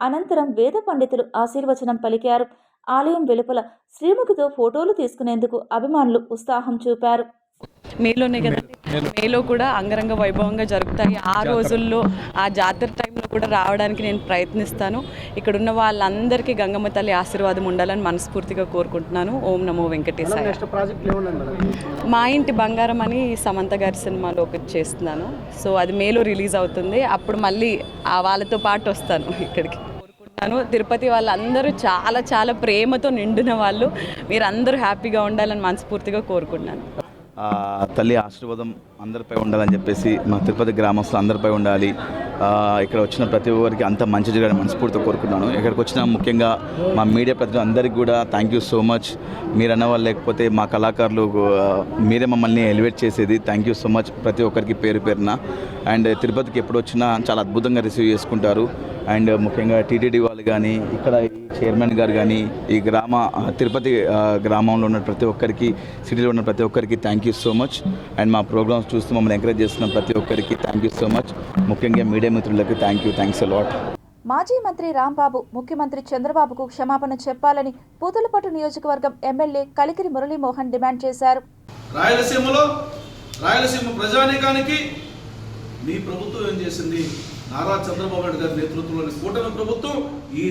అనంతరం వేద పండితులు ఆశీర్వచనం పలికారు. ఆలయం వెలుపల శ్రీముఖితో ఫోటోలు తీసుకునేందుకు అభిమానులు ఉత్సాహం చూపారు. మేలోనే కదండి, మేలో కూడా అంగరంగ వైభవంగా జరుగుతాయి. ఆ రోజుల్లో ఆ జాతర టైంలో కూడా రావడానికి నేను ప్రయత్నిస్తాను. ఇక్కడ ఉన్న వాళ్ళందరికీ గంగమ్మ తల్లి ఆశీర్వాదం ఉండాలని మనస్ఫూర్తిగా కోరుకుంటున్నాను. ఓం నమో వెంకటేశాయ. మా ఇంటి బంగారం అని సమంత గారి సినిమాలో ఒకటి చేస్తున్నాను. సో అది మేలో రిలీజ్ అవుతుంది. అప్పుడు మళ్ళీ వాళ్ళతో పాటు వస్తాను ఇక్కడికి. తిరుపతి వాళ్ళందరూ చాలా చాలా ప్రేమతో నిండిన వాళ్ళు. మీరందరూ హ్యాపీగా ఉండాలని మనస్ఫూర్తిగా కోరుకుంటున్నాను. తల్లి ఆశీర్వాదం అందరిపై ఉండాలని చెప్పేసి మా తిరుపతి గ్రామస్తులు అందరిపై ఉండాలి. ఇక్కడ వచ్చిన ప్రతి ఒక్కరికి అంత మంచి జరగాలని మనస్ఫూర్తిగా కోరుకుంటున్నాను. ఇక్కడికి వచ్చిన ముఖ్యంగా మా మీడియా ప్రతినిధులు అందరికీ కూడా థ్యాంక్ యూ సో మచ్. మీరు అన్నవాళ్ళు లేకపోతే మా కళాకారులు మీరే మమ్మల్ని ఎలివేట్ చేసేది. థ్యాంక్ యూ సో మచ్ ప్రతి ఒక్కరికి పేరు పేరున. అండ్ తిరుపతికి ఎప్పుడు వచ్చినా చాలా అద్భుతంగా రిసీవ్ చేసుకుంటారు. అండ్ ముఖ్యంగా టీటీడీ వాళ్ళు కానీ, ఇక్కడ చైర్మన్ గారు కానీ, ఈ తిరుపతి గ్రామంలో ఉన్న ప్రతి ఒక్కరికి, సిటీలో ఉన్న ప్రతి ఒక్కరికి thank you so much. And మా ప్రోగ్రామ్స్ చూస్తూ మమ్మల్ని ఎంకరేజ్ చేస్తున్న ప్రతి ఒక్కరికి థ్యాంక్ యూ సో మచ్. ముఖ్యంగా మీడియా మిత్రులకు థ్యాంక్స్ అలాట్. మాజీ మంత్రి రాంబాబు ముఖ్యమంత్రి చంద్రబాబుకు క్షమాపణ చెప్పాలని పూతలపట్టు నియోజకవర్గం ఎమ్మెల్యే కలికిరి మురళీమోహన్ డిమాండ్ చేశారు. రాయలసీమ ప్రజానీకానికి మీ ప్రభుత్వం ఏం చేసింది? నారా చంద్రబాబు నాయుడు గారి నేతృత్వంలోని కూటమి ప్రభుత్వం ఈ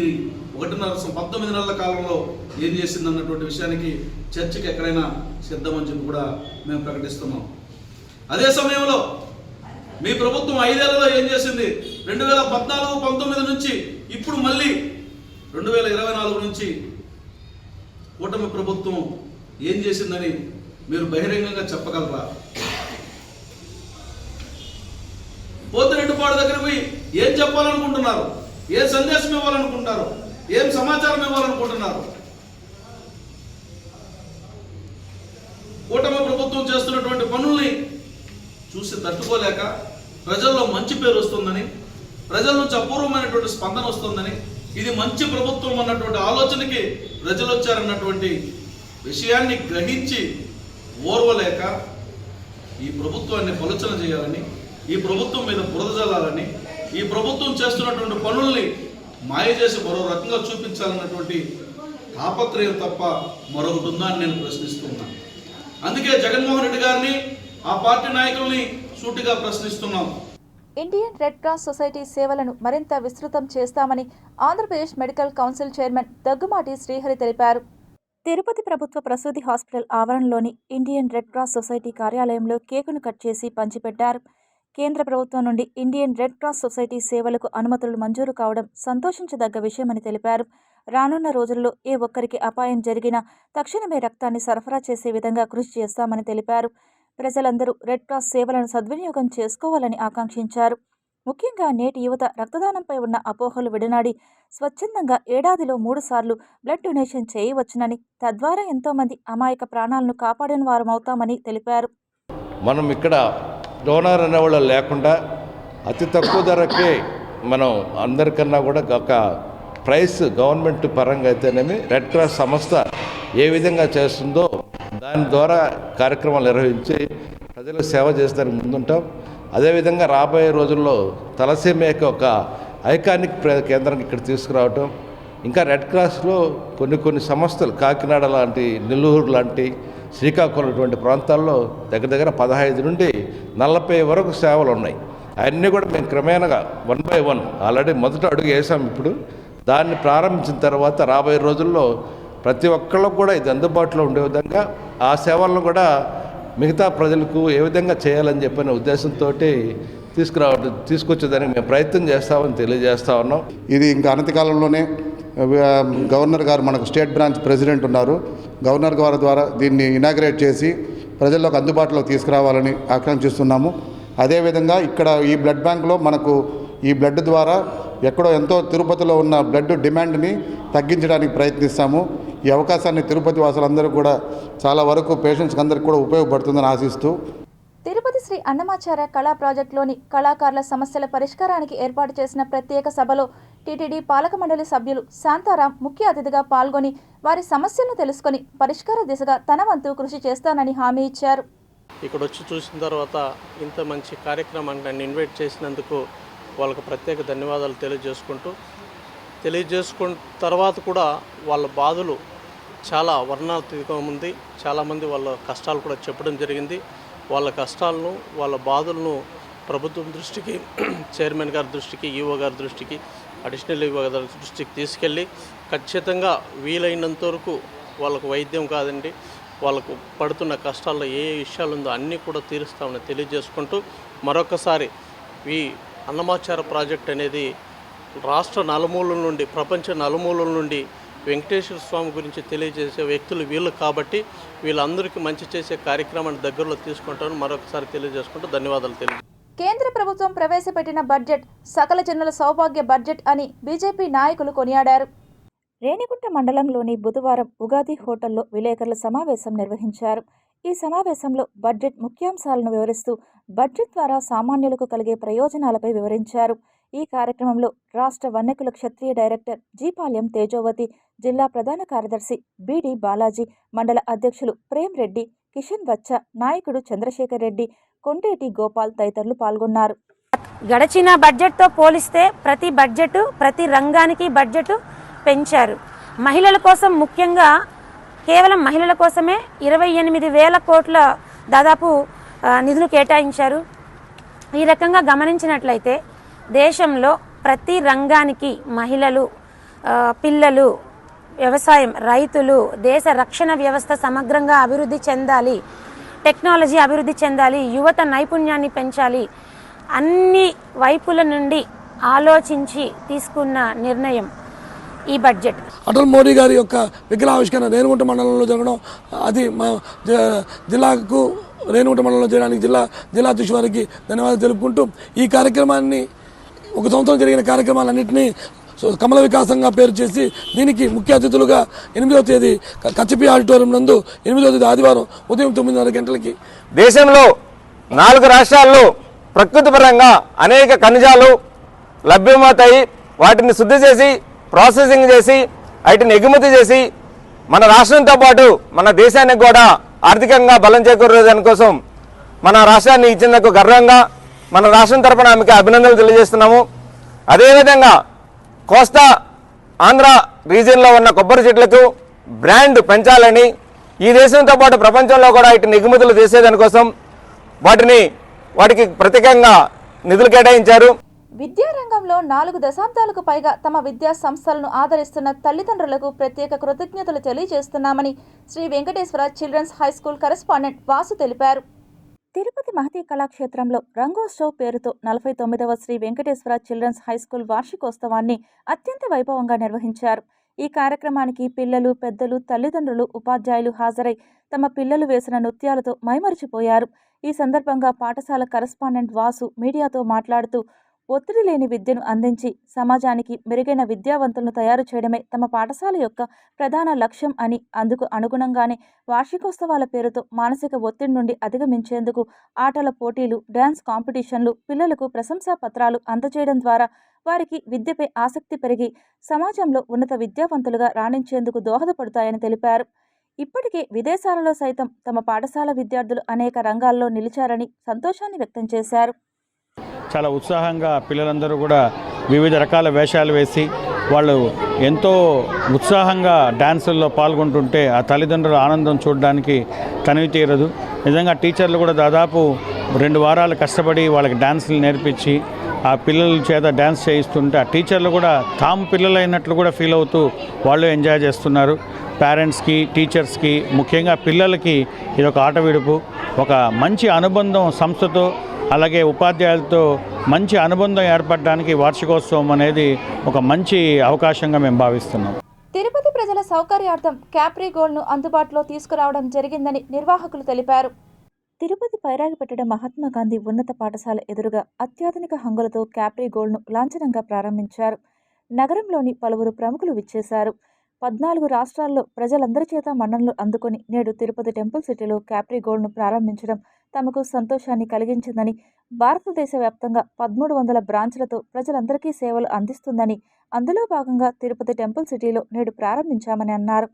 19 నెలల కాలంలో ఏం చేసింది అన్నటువంటి విషయానికి చర్చకి ఎక్కడైనా సిద్ధమని చెప్పి కూడా మేము ప్రకటిస్తున్నాం. అదే సమయంలో మీ ప్రభుత్వం 5 ఏళ్లలో ఏం చేసింది? 2014-19 నుంచి ఇప్పుడు మళ్ళీ 2024 నుంచి కూటమి ప్రభుత్వం ఏం చేసిందని మీరు బహిరంగంగా చెప్పగలరా? పోతిరెడ్డిపాడు దగ్గర పోయి ఏం చెప్పాలనుకుంటున్నారు? ఏ సందేశం ఇవ్వాలనుకుంటారు? ఏం సమాచారం ఇవ్వాలనుకుంటున్నారు? కూటమి ప్రభుత్వం చేస్తున్నటువంటి పనుల్ని చూసి తట్టుకోలేక ప్రజల్లో మంచి పేరు వస్తుందని, ప్రజల నుంచి అపూర్వమైనటువంటి స్పందన వస్తుందని, ఇది మంచి ప్రభుత్వం అన్నటువంటి ఆలోచనకి ప్రజలు వచ్చారన్నటువంటి విషయాన్ని గ్రహించి ఓర్వలేక ఈ ప్రభుత్వాన్ని పలుచన చేయాలని, ఈ ప్రభుత్వం మీద బురద జల్లాలని, ఈ ప్రభుత్వం చేస్తున్నటువంటి పనుల్ని మాయ చేసి మరో రకంగా చూపించాలన్నటువంటి తాపత్రయం తప్ప మరొకటి ఉందా అని నేను ప్రశ్నిస్తున్నాను. అందుకే జగన్మోహన్ రెడ్డి గారిని, ఆ పార్టీ నాయకుల్ని సూటిగా ప్రశ్నిస్తున్నాం. ఇండియన్ రెడ్ క్రాస్ సొసైటీ సేవలను మరింత విస్తృతం చేస్తామని Andhra Pradesh medical council chairman Daggumati Srihari తెలిపారు. తిరుపతి ప్రభుత్వ ప్రసూతి హాస్పిటల్ ఆవరణలోని ఇండియన్ రెడ్ క్రాస్ సొసైటీ కార్యాలయంలో కేకును కట్ చేసి పంచిపెట్టారు. కేంద్ర ప్రభుత్వం నుండి ఇండియన్ రెడ్ క్రాస్ సొసైటీ సేవలకు అనుమతులు మంజూరు కావడం సంతోషించదగ్గ విషయమని తెలిపారు. రానున్న రోజుల్లో ఏ ఒక్కరికి అపాయం జరిగినా తక్షణమే రక్తాన్ని సరఫరా చేసే విధంగా కృషి చేస్తామని తెలిపారు. ప్రజలందరూ రెడ్ క్రాస్ సేవలను సద్వినియోగం చేసుకోవాలని ఆకాంక్షించారు. ముఖ్యంగా నేటి యువత రక్తదానంపై ఉన్న అపోహలు విడనాడి స్వచ్ఛందంగా ఏడాదిలో 3 సార్లు బ్లడ్ డొనేషన్ చేయవచ్చునని, తద్వారా ఎంతోమంది అమాయక ప్రాణాలను కాపాడిన వారమవుతామని తెలిపారు. మనం ఇక్కడ డోనర్ అనేవాళ్ళు లేకుండా అతి తక్కువ ధరకే మనం అందరికన్నా కూడా ఒక ప్రైస్ గవర్నమెంట్ పరంగా అయితేనేమి రెడ్ క్రాస్ సంస్థ ఏ విధంగా చేస్తుందో దాని ద్వారా కార్యక్రమాలు నిర్వహించి ప్రజలకు సేవ చేసేదానికి ముందుంటాం. అదేవిధంగా రాబోయే రోజుల్లో తలసేమియాకి ఒక ఐకానిక్ కేంద్రానికి ఇక్కడ తీసుకురావటం, ఇంకా రెడ్ క్రాస్లో కొన్ని సంస్థలు కాకినాడ లాంటి, నెల్లూరు లాంటి, శ్రీకాకుళం వంటి ప్రాంతాల్లో దగ్గర 15 నుండి 40 వరకు సేవలు ఉన్నాయి. అవన్నీ కూడా మేము క్రమేణగా 1 by 1 ఆల్రెడీ మొదట అడుగు వేసాం. ఇప్పుడు దాన్ని ప్రారంభించిన తర్వాత రాబోయే రోజుల్లో ప్రతి ఒక్కళ్ళకు కూడా ఇది అందుబాటులో ఉండే విధంగా ఆ సేవలను కూడా మిగతా ప్రజలకు ఏ విధంగా చేయాలని చెప్పిన ఉద్దేశంతో తీసుకొచ్చేదానికి మేము ప్రయత్నం చేస్తామని తెలియజేస్తా ఉన్నాం. ఇది ఇంకా అనతి కాలంలోనే గవర్నర్ గారు, మనకు స్టేట్ బ్రాంచ్ ప్రెసిడెంట్ ఉన్నారు, గవర్నర్ గారి ద్వారా దీన్ని ఇనాగ్రేట్ చేసి ప్రజల్లోకి అందుబాటులో తీసుకురావాలని ఆకాంక్షిస్తున్నాము. అదేవిధంగా ఇక్కడ ఈ బ్లడ్ బ్యాంక్లో మనకు ఈ బ్లడ్ ద్వారా ఎక్కడో ఎంతో తిరుపతిలో ఉన్న బ్లడ్ డిమాండ్ని తగ్గించడానికి ప్రయత్నిస్తాము. ఈ అవకాశాన్ని తిరుపతి వాసులందరూ కూడా చాలా వరకు పేషెంట్స్కి అందరికీ కూడా ఉపయోగపడుతుందని ఆశిస్తూ తిరుపతి శ్రీ అన్నమాచార్య కళా ప్రాజెక్టులోని కళాకారుల సమస్యల పరిష్కారానికి ఏర్పాటు చేసిన ప్రత్యేక సభలో టీటీడీ పాలక మండలి సభ్యులు శాంతారాం ముఖ్య అతిథిగా పాల్గొని వారి సమస్యలను తెలుసుకొని పరిష్కార దిశగా తన వంతు కృషి చేస్తానని హామీ ఇచ్చారు. ఇక్కడ వచ్చి చూసిన తర్వాత ఇంత మంచి కార్యక్రమాన్ని నన్ను ఇన్వైట్ చేసినందుకు వాళ్ళకు ప్రత్యేక ధన్యవాదాలు తెలియజేసుకున్న తర్వాత కూడా వాళ్ళ బాధలు చాలా వర్ణాతీతంగా ఉంది. చాలామంది వాళ్ళ కష్టాలు కూడా చెప్పడం జరిగింది. వాళ్ళ కష్టాలను, వాళ్ళ బాధలను ప్రభుత్వం దృష్టికి, చైర్మన్ గారి దృష్టికి, ఈఓ గారి దృష్టికి, అడిషనల్ ఈఓ గారి దృష్టికి తీసుకెళ్ళి ఖచ్చితంగా వీలైనంత వరకు వాళ్ళకు వైద్యం కాదండి, వాళ్ళకు పడుతున్న కష్టాల్లో ఏ విషయాలు ఉందో అన్నీ కూడా తీరుస్తామని తెలియజేసుకుంటూ మరొకసారి ఈ అన్నమాచార ప్రాజెక్ట్ అనేది రాష్ట్ర నలుమూలల నుండి, ప్రపంచ నలుమూలల నుండి వెంకటేశ్వర స్వామి గురించి తెలియజేసే వ్యక్తులు వీళ్ళు కాబట్టి వీళ్ళందరికీ మంచి చేసే కార్యక్రమాన్ని దగ్గరలో తీసుకుంటామని మరొకసారి తెలియజేసుకుంటూ ధన్యవాదాలు కేంద్ర ప్రభుత్వం ప్రవేశపెట్టిన బడ్జెట్ సకల జనుల సౌభాగ్య బడ్జెట్ అని బీజేపీ నాయకులు కొనియాడారు. రేణిగుంట మండలంలోని బుధవారం ఉగాది హోటల్లో విలేకరుల సమావేశం నిర్వహించారు. ఈ సమావేశంలో బడ్జెట్ ముఖ్యాంశాలను వివరిస్తూ బడ్జెట్ ద్వారా సామాన్యులకు కలిగే ప్రయోజనాలపై వివరించారు. ఈ కార్యక్రమంలో రాష్ట్ర వన్యకుల క్షత్రియ డైరెక్టర్ జీపాల్యం తేజోవతి, జిల్లా ప్రధాన కార్యదర్శి బీడి బాలాజీ, మండల అధ్యక్షులు ప్రేమ్ రెడ్డి, కిషన్ వచ్చ, నాయకుడు చంద్రశేఖర్ రెడ్డి, కొండేటి గోపాల్ తదితరులు పాల్గొన్నారు. గడిచిన బడ్జెట్తో పోలిస్తే ప్రతి రంగానికి బడ్జెట్ పెంచారు. మహిళల కోసం, ముఖ్యంగా కేవలం మహిళల కోసమే 28,000 కోట్ల దాదాపు నిధులు కేటాయించారు. ఈ రకంగా గమనించినట్లయితే దేశంలో ప్రతి రంగానికి మహిళలు, పిల్లలు, వ్యవసాయం, రైతులు, దేశ రక్షణ వ్యవస్థ సమగ్రంగా అభివృద్ధి చెందాలి, టెక్నాలజీ అభివృద్ధి చెందాలి, యువత నైపుణ్యాన్ని పెంచాలి, అన్ని వైపుల నుండి ఆలోచించి తీసుకున్న నిర్ణయం ఈ బడ్జెట్. అటల్ మోడీ గారి యొక్క విగ్రహావిష్కరణ రేణిగుంట మండలంలో జరగడం, అది మా జిల్లాకు రేణిగుంట మండలంలో చేయడానికి జిల్లా అధ్యక్షుడి వారికి ధన్యవాదాలు తెలుపుకుంటూ, ఈ కార్యక్రమాన్ని ఒక సంవత్సరం జరిగిన కార్యక్రమాలన్నింటినీ కమల వికాసంగా పేరు చేసి దీనికి ముఖ్య అతిథులుగా 8వ తేదీ కచ్చిపి ఆడిటోరియం నందు 8వ తేదీ ఆదివారం ఉదయం 9:30 గంటలకి దేశంలో 4 రాష్ట్రాల్లో ప్రకృతి పరంగా అనేక ఖనిజాలు లభ్యమవుతాయి. వాటిని శుద్ధి చేసి, ప్రాసెసింగ్ చేసి, వాటిని ఎగుమతి చేసి మన రాష్ట్రంతో పాటు మన దేశానికి కూడా ఆర్థికంగా బలం చేకూరే దానికోసం మన రాష్ట్రాన్ని ఇచ్చేందుకు గర్వంగా మన రాష్ట్రం తరపున ఆమెకి అభినందనలు తెలియజేస్తున్నాము. అదేవిధంగా కోస్తా ఆంధ్ర రీజియన్లో ఉన్న కొబ్బరి చెట్లకు బ్రాండ్ పెంచాలని, ఈ దేశంతో పాటు ప్రపంచంలో కూడా వీటిని ఎగుమతులు చేసేదానికోసం వాటికి ప్రత్యేకంగా నిధులు కేటాయించారు. విద్యారంగంలో 4 దశాబ్దాలకు పైగా తమ విద్యా సంస్థలను ఆదరిస్తున్న తల్లిదండ్రులకు ప్రత్యేక కృతజ్ఞతలు తెలియజేస్తున్నామని Sri Venkateswara children's high school correspondent Vasu తెలిపారు. తిరుపతి మహతి కళాక్షేత్రంలో రంగోత్సవ్ పేరుతో 49వ Sri Venkateswara children's high school వార్షికోత్సవాన్ని అత్యంత వైభవంగా నిర్వహించారు. ఈ కార్యక్రమానికి పిల్లలు, పెద్దలు, తల్లిదండ్రులు, ఉపాధ్యాయులు హాజరై తమ పిల్లలు వేసిన నృత్యాలతో మైమరిచిపోయారు. ఈ సందర్భంగా పాఠశాల కరెస్పాండెంట్ వాసు మీడియాతో మాట్లాడుతూ, ఒత్తిడి లేని విద్యను అందించి సమాజానికి మెరుగైన విద్యావంతులను తయారు చేయడమే తమ పాఠశాల యొక్క ప్రధాన లక్ష్యం అని, అందుకు అనుగుణంగానే వార్షికోత్సవాల పేరుతో మానసిక ఒత్తిడి నుండి అధిగమించేందుకు ఆటల పోటీలు, డ్యాన్స్ కాంపిటీషన్లు, పిల్లలకు ప్రశంసా పత్రాలు అందజేయడం ద్వారా వారికి విద్యపై ఆసక్తి పెరిగి సమాజంలో ఉన్నత విద్యావంతులుగా రాణించేందుకు దోహదపడతాయని తెలిపారు. ఇప్పటికే విదేశాలలో సైతం తమ పాఠశాల విద్యార్థులు అనేక రంగాల్లో నిలిచారని సంతోషాన్ని వ్యక్తం చేశారు. చాలా ఉత్సాహంగా పిల్లలందరూ కూడా వివిధ రకాల వేషాలు వేసి వాళ్ళు ఎంతో ఉత్సాహంగా డ్యాన్సుల్లో పాల్గొంటుంటే ఆ తల్లిదండ్రుల ఆనందం చూడడానికి తనివి తీరదు. నిజంగా టీచర్లు కూడా దాదాపు 2 వారాలు కష్టపడి వాళ్ళకి డ్యాన్సులు నేర్పించి ఆ పిల్లల చేత డ్యాన్స్ చేయిస్తుంటే ఆ టీచర్లు కూడా తాము పిల్లలైనట్లు కూడా ఫీల్ అవుతూ వాళ్ళు ఎంజాయ్ చేస్తున్నారు. పేరెంట్స్కి, టీచర్స్కి, ముఖ్యంగా పిల్లలకి ఇది ఒక ఆట విడుపు, ఒక మంచి అనుబంధం సంస్థతో అలాగే ఉపాధ్యాయులతో మంచి అనుబంధం ఏర్పడడానికి వార్షికోత్సవం అనేది ఒక మంచి అవకాశంగా మేము భావిస్తున్నాం. తిరుపతి ప్రజల సౌకర్యార్థం క్యాప్రీ గోల్డ్ను అందుబాటులో తీసుకురావడం జరిగిందని నిర్వాహకులు తెలిపారు. తిరుపతి పైరాగిపెట్టడ మహాత్మా గాంధీ ఉన్నత పాఠశాల ఎదురుగా అత్యాధునిక హంగులతో క్యాప్రీ గోల్డ్ను లాంఛనంగా ప్రారంభించారు. నగరంలోని పలువురు ప్రముఖులు విచ్చేశారు. 14 రాష్ట్రాల్లో ప్రజలందరి చేత మన్ననలు అందుకొని నేడు తిరుపతి టెంపుల్ సిటీలో క్యాప్రీ గోల్డ్ను ప్రారంభించడం తమకు సంతోషాన్ని కలిగించిందని, భారతదేశ వ్యాప్తంగా 1300 బ్రాంచ్లతో ప్రజలందరికీ సేవలు అందిస్తుందని, అందులో భాగంగా తిరుపతి టెంపుల్ సిటీలో నేడు ప్రారంభించామని అన్నారు.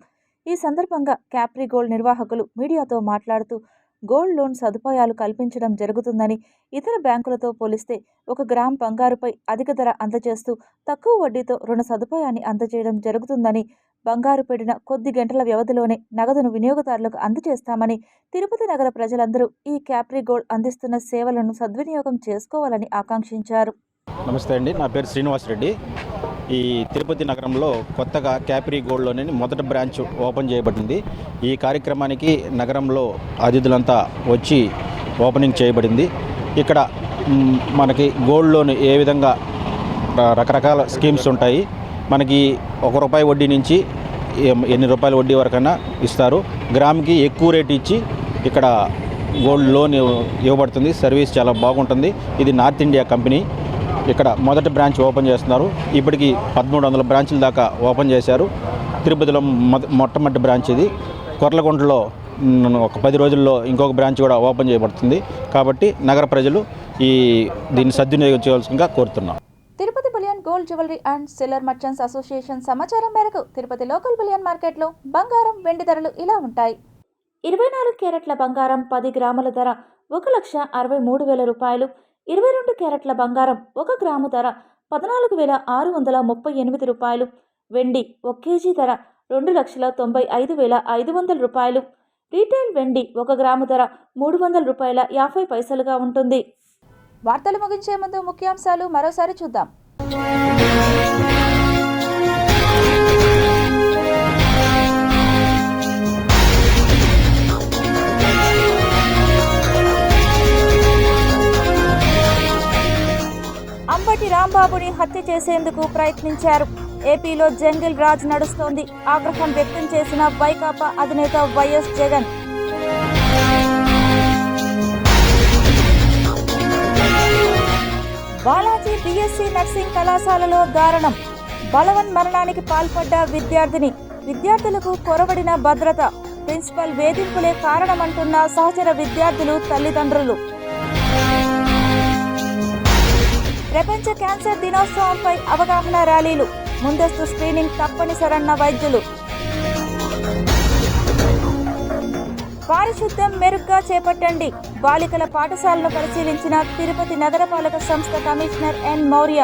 ఈ సందర్భంగా క్యాప్రీ గోల్డ్ నిర్వాహకులు మీడియాతో మాట్లాడుతూ, గోల్డ్ లోన్ సదుపాయాలు కల్పించడం జరుగుతుందని, ఇతర బ్యాంకులతో పోలిస్తే 1 గ్రామ్ బంగారుపై అధిక ధర అందజేస్తూ తక్కువ వడ్డీతో రుణ సదుపాయాన్ని అందజేయడం జరుగుతుందని, బంగారు పెట్టిన కొద్ది గంటల వ్యవధిలోనే నగదును వినియోగదారులకు అందజేస్తామని, తిరుపతి నగర ప్రజలందరూ ఈ క్యాప్రీ గోల్డ్ అందిస్తున్న సేవలను సద్వినియోగం చేసుకోవాలని ఆకాంక్షించారు. నమస్తే అండి, నా పేరు శ్రీనివాస్ రెడ్డి. ఈ తిరుపతి నగరంలో కొత్తగా క్యాప్రీ గోల్డ్లోనే మొదటి బ్రాంచ్ ఓపెన్ చేయబడింది. ఈ కార్యక్రమానికి నగరంలో అతిథులంతా వచ్చి ఓపెనింగ్ చేయబడింది. ఇక్కడ మనకి గోల్డ్ లోన్ ఏ విధంగా రకరకాల స్కీమ్స్ ఉంటాయి. మనకి ₹1 వడ్డీ నుంచి ఎన్ని రూపాయల వడ్డీ వరకైనా ఇస్తారు. గ్రామ్కి ఎక్కువ రేట్ ఇచ్చి ఇక్కడ గోల్డ్ లోన్ ఇవ్వబడుతుంది. సర్వీస్ చాలా బాగుంటుంది. ఇది నార్త్ ఇండియా కంపెనీ. ఇక్కడ మొదటి బ్రాంచ్ ఓపెన్ చేస్తున్నారు. ఇప్పటికి 1300 బ్రాంచుల దాకా ఓపెన్ చేశారు. తిరుపతిలో మొట్టమొదటి బ్రాంచ్ ఇది. కొర్లగుంటలో ఒక 10 రోజుల్లో ఇంకొక బ్రాంచ్ కూడా ఓపెన్ చేయబడుతుంది. కాబట్టి నగర ప్రజలు దీన్ని సద్వినియోగం చేయవలసిందిగా కోరుతున్నాం. Tirupati bullion gold jewellery and silver merchants association సమాచారం మేరకు తిరుపతి లోకల్ బులియన్ మార్కెట్లో బంగారం, వెండి ధరలు ఇలా ఉంటాయి. 24 క్యారెట్ల బంగారం 10 గ్రాముల ధర ₹1,63,000. 22 క్యారెట్ల బంగారం 1 గ్రాము ధర ₹14,638. వెండి 1 కేజీ ధర ₹2,95,500. రీటైల్ వెండి 1 గ్రాము ధర ₹300.50 ఉంటుంది. వార్తలు ముగించే ముందు ముఖ్యాంశాలు మరోసారి చూద్దాం. అంబటి రాంబాబుని హత్య చేసేందుకు ప్రయత్నించారు. ఏపీలో జంగిల్ రాజ్ నడుస్తోంది. ఆగ్రహం వ్యక్తం చేసిన వైకాపా అధినేత YS Jagan. Balaji BSc nursing కళాశాలలో దారుణం. బలవన్ మరణానికి పాల్పడ్డ విద్యార్థిని. విద్యార్థులకు కొరవడిన భద్రత. ప్రిన్సిపల్ వేధింపులే కారణమంటున్న సహచర విద్యార్థులు, తల్లిదండ్రులు. ప్రపంచ క్యాన్సర్ దినోత్సవంపై అవగాహన ర్యాలీలు. ముందస్తు స్క్రీనింగ్ తప్పనిసరన్న వైద్యులు. పారిశుద్ధ్యం మెరుగ్గా చేపట్టండి. బాలికల పాఠశాలను పరిశీలించిన తిరుపతి నగరపాలక సంస్థ commissioner N Maurya.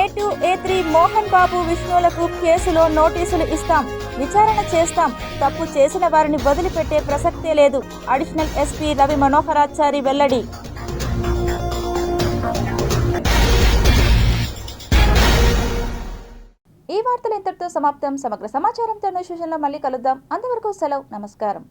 A2, A3 Mohan Babu, విష్ణువులకు కేసులో నోటీసులు ఇస్తాం, విచారణ చేస్తాం. తప్పు చేసిన వారిని వదిలిపెట్టే ప్రసక్తే లేదు. అడిషనల్ ఎస్పీ రవి మనోహరాచారి వెల్లడి. ఈ వార్తలు ఇంతటితో సమాప్తం. సమగ్ర సమాచారంతో న్యూస్ విజన్లో మళ్ళీ కలుద్దాం. అంతవరకు సెలవు. నమస్కారం.